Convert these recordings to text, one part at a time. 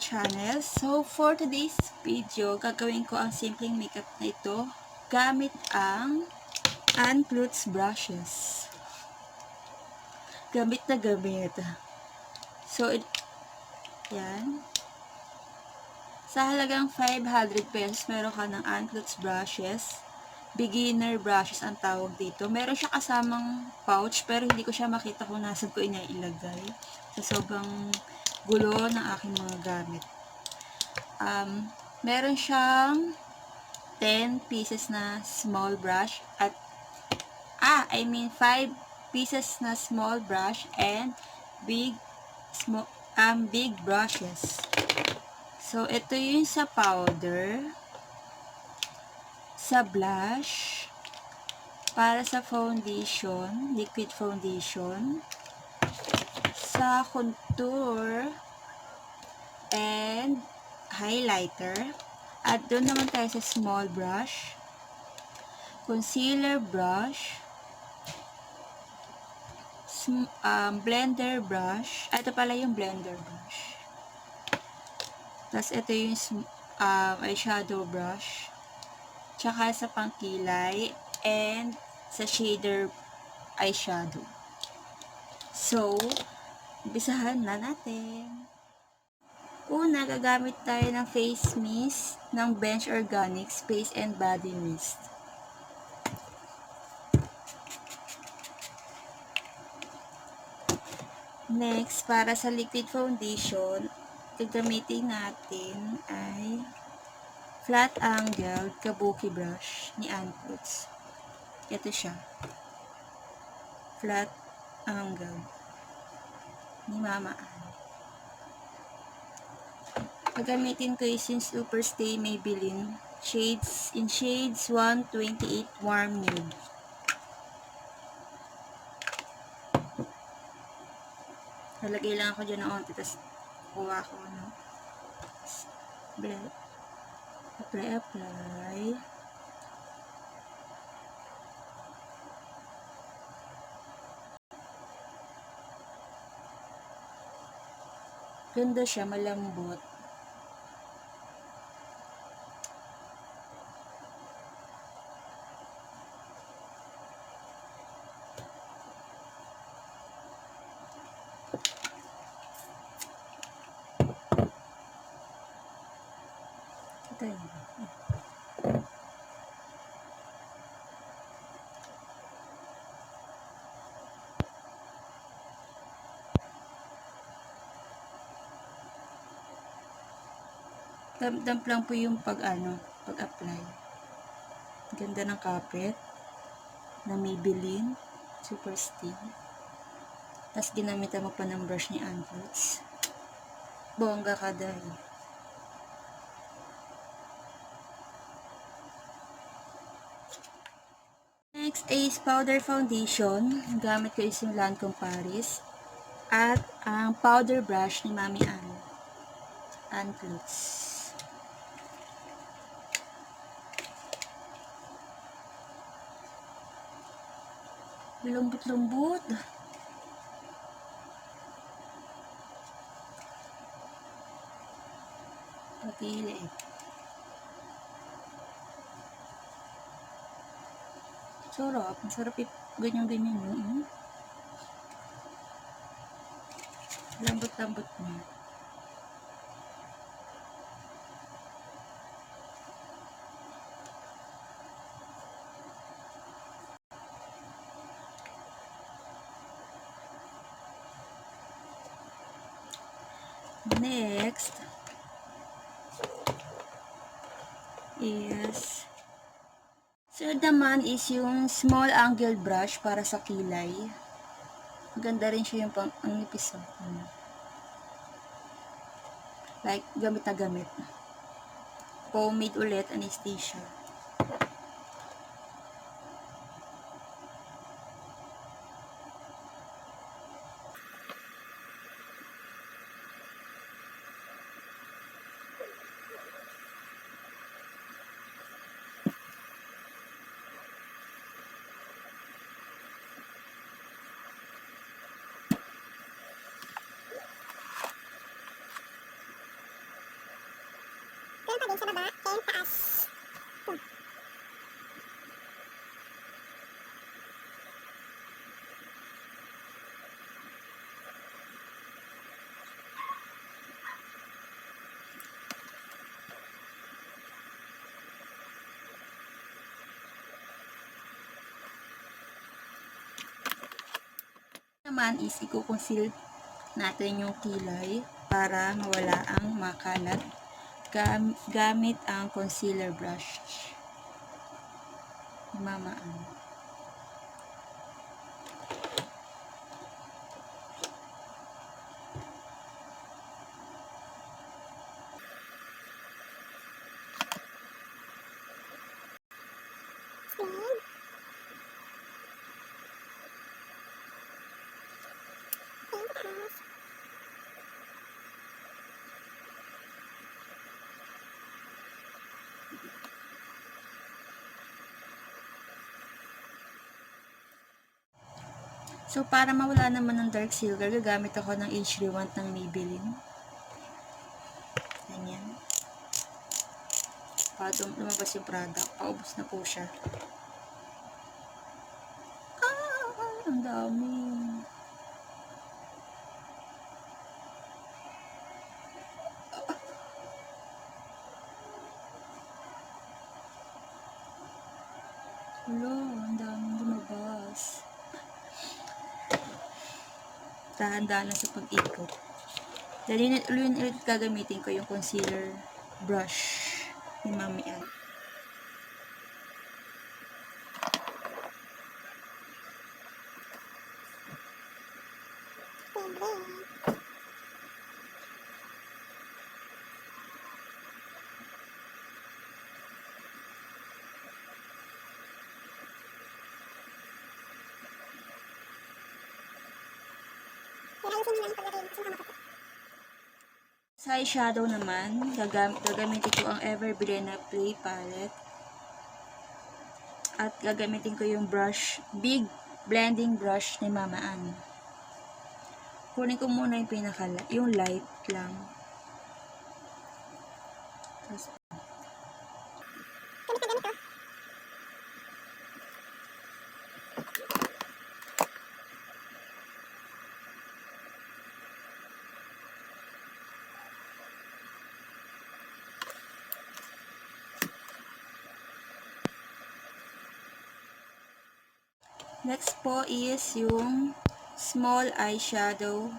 channel. So, for today's video, gagawin ko ang simpleng makeup na ito gamit ang Clutz brushes. Gamit na gamit. So, yan. Sa halagang 500 pesos, meron ka ng Clutz brushes. Beginner brushes ang tawag dito. Meron siya kasamang pouch, pero hindi ko siya makita kung nasan ko inailagay. So, sobrang gulo ng aking mga gamit. Meron siyang 10 pieces na small brush at 5 pieces na small brush and big brushes. So, ito yung sa powder, sa blush, para sa foundation, liquid foundation, sa contour, and highlighter. At doon naman tayo sa small brush, concealer brush, blender brush. Ito pala yung blender brush. Tapos ito yung eyeshadow brush, tsaka sa pangkilay, and sa shader eyeshadow. So, umpisahan na natin. Una, gagamit tayo ng face mist ng Bench Organics Face and Body Mist. Next, para sa liquid foundation, gagamitin natin ay flat angled kabuki brush ni Clutz. Ito siya. Flat angled ni Mama Ann. Gagamitin ko yung Superstay Maybelline shades 128 Warm Nude. Nalagay lang ako dyan ng onti, tapos kuha ko apply. Ganda siya, malambot. Ito yun. Damp lang po yung pag-apply. Ganda ng kapit na Maybelline Superstay. Tapos ginamitan mo pa ng brush ni Clutz. Bongga ka dahil. Next is powder foundation. Gamit ko is yung Lancome Paris. At ang powder brush ni Mami Clutz. Lambot-lambot. Napili. Sarap. Masarap ganyan-ganyan. Lambot-lambot niya. Next is naman is yung small angled brush para sa kilay. Maganda rin siya yung ang nipis. Like, gamit na gamit. Pomade ulit, anesthesia. rin sa baba and taas. Naman is i-conceal natin yung kilay para mawala ang makalat gamit ang concealer brush. Mamaan. So, para mawala naman ng dark silver, gagamit ako ng age rewand ng Maybelline. Ganyan. Para lumabas yung product. Paubos na po siya. Ang dami. Hello, ang daming lumabas. Dahan-dahan lang sa pag-ikot. Dahil ulit gagamitin ko yung concealer brush ni Mami Ann. Sa eyeshadow naman, gagamitin ko ang Everbrilliant na Play Palette. At gagamitin ko yung brush, big blending brush ni Mama Ann. Kunin ko muna yung light lang. Tapos, next po is yung small eyeshadow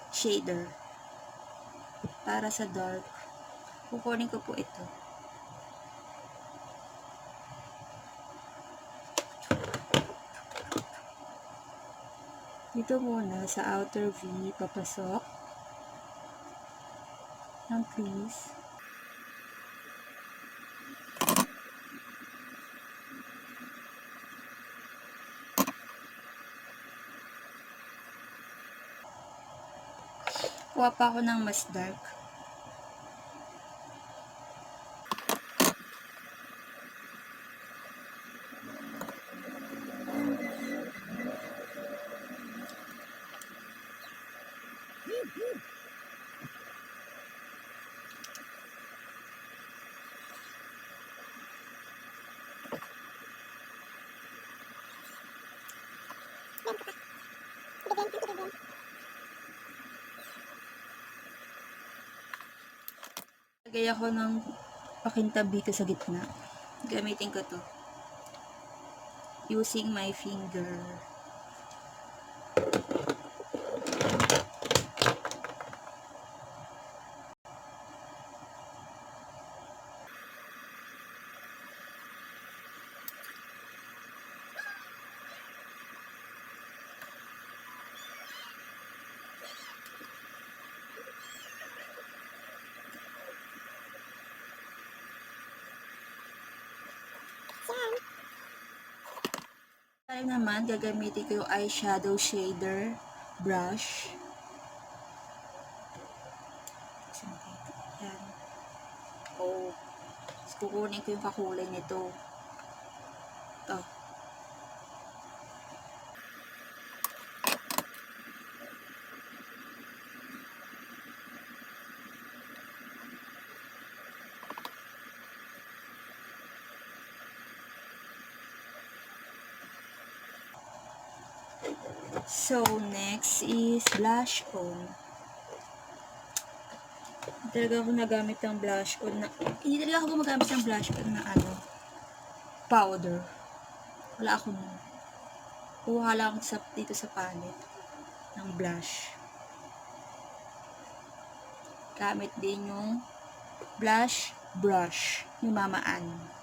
shader. Para sa dark. Kukunin ko po ito. Dito muna sa outer V, papasok. Ng crease. Kuha pa ako ng mas dark. Lagay ako ng pakintab dito sa gitna. Gamitin ko to. Using my finger. Tayo naman, gagamitin ko yung eyeshadow shader brush. Yan. Oh. Tapos kukunin ko yung kakulay nito. Ito. So, next is blush on. Hindi talaga ako nagamit ng blush on na, hindi talaga ako gumagamit ng blush on na powder. Wala ako nun. Kuha lang ako dito sa palette ng blush. Gamit din yung blush brush ni Mama Ann.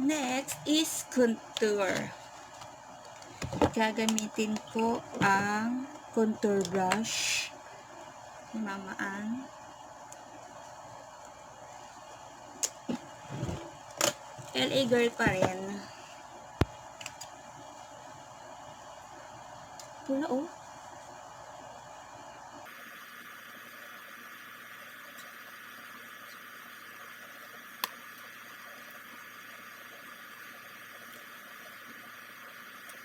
Next is contour. Gagamitin ko ang contour brush ni Mama Ann. LA girl pa rin. Pula oh.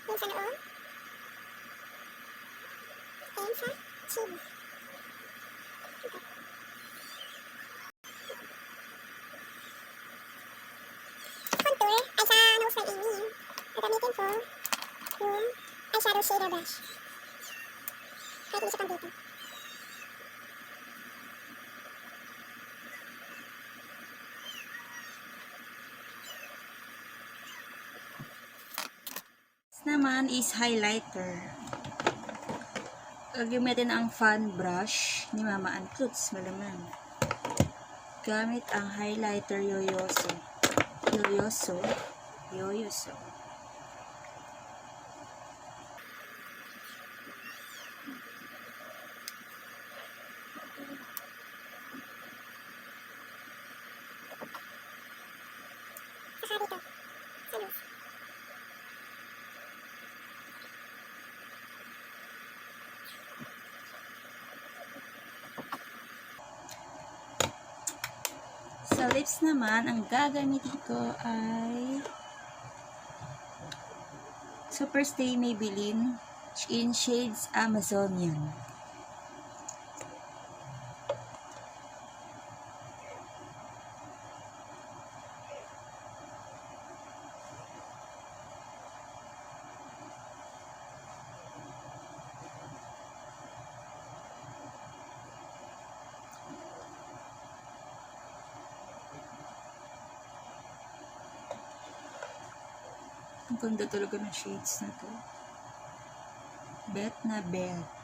Yung sa loob. And sa chin. Contour ay sa nose ng Amy. Gagamitin ko yung eyeshadow shader brush. Kahit hindi siya pang dito. Naman is highlighter. Gagamitin ang fan brush ni Mama Ann Clutz, malamang. Gamit ang highlighter yoyoso. Saka dito. Sa nose. Sa lips naman, ang gagamitin ko ay Superstay Maybelline in shades Amazonian. Ang ganda talaga ng shades na to. Bet na bet.